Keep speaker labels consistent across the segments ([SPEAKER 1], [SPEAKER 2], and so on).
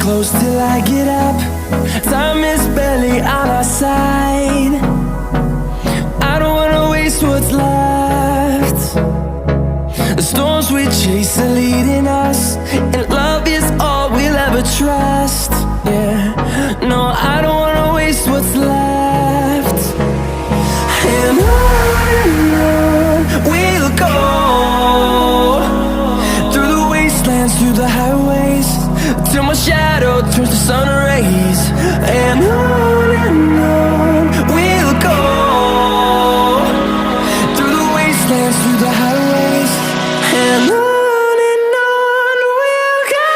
[SPEAKER 1] close till I get up. Time is barely on our side. I don't wanna waste what's left. The storms we chase are leading us, and love is all we'll ever trust. Yeah, no, I don't wanna waste what's left. And on we'll go, through the wastelands, through the highways, till my shadow turns to sun rays. And on we'll go, through the wastelands, through the highways, and on we'll go.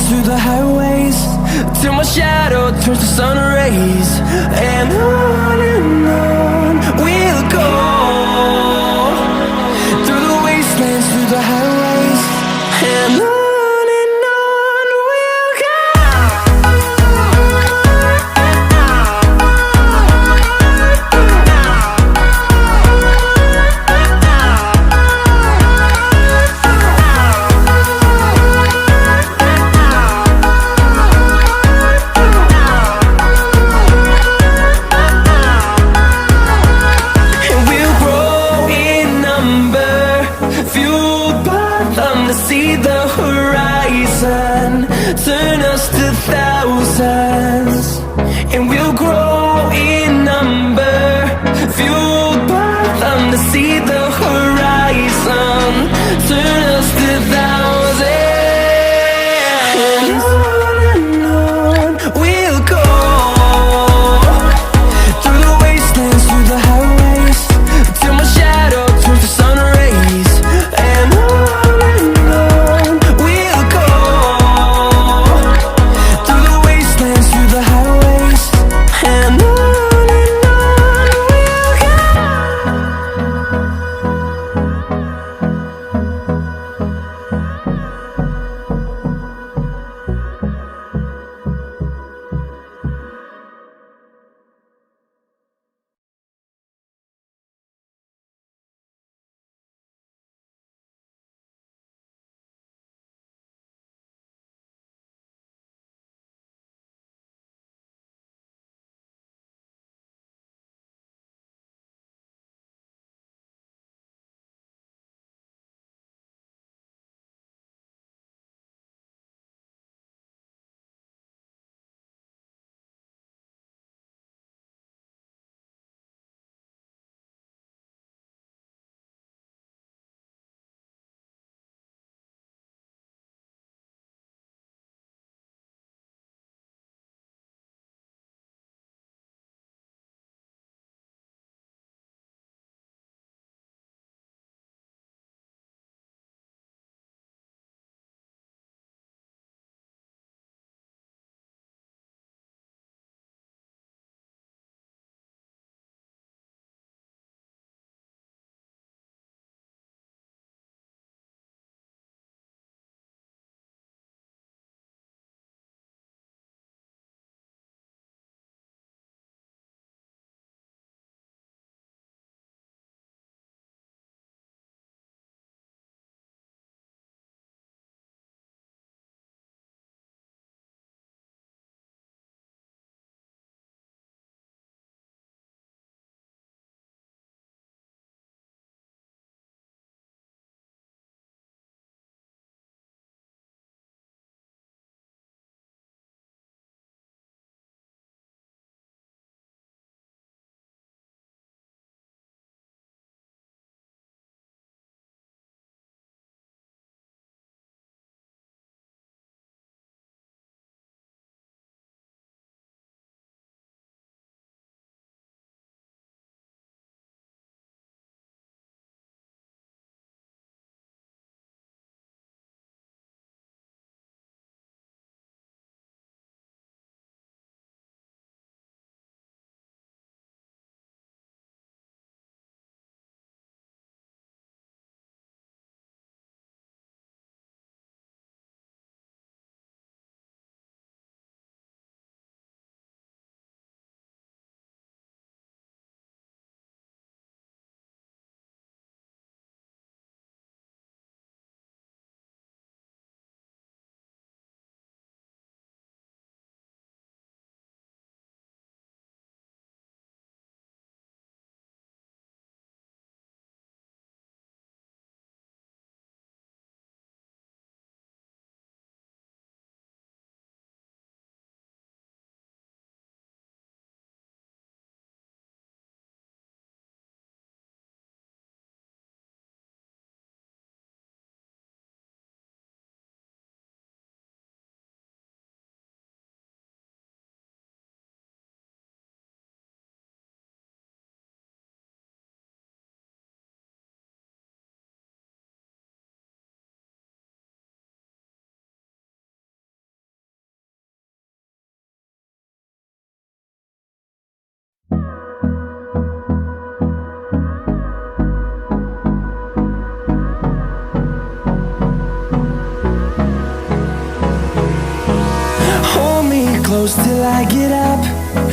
[SPEAKER 1] Through the highways, till my shadow turns to sun rays. And on we'll go, through the wastelands, through the highways, and on we'll go. See the horizon turn us to thousands, and we'll grow in number, fueled by them to see the horizon turn us to thousands. And on we'll go, through the wastelands, through the highways, till my shadow turns to sun rays. And on we'll go, through close till I get up.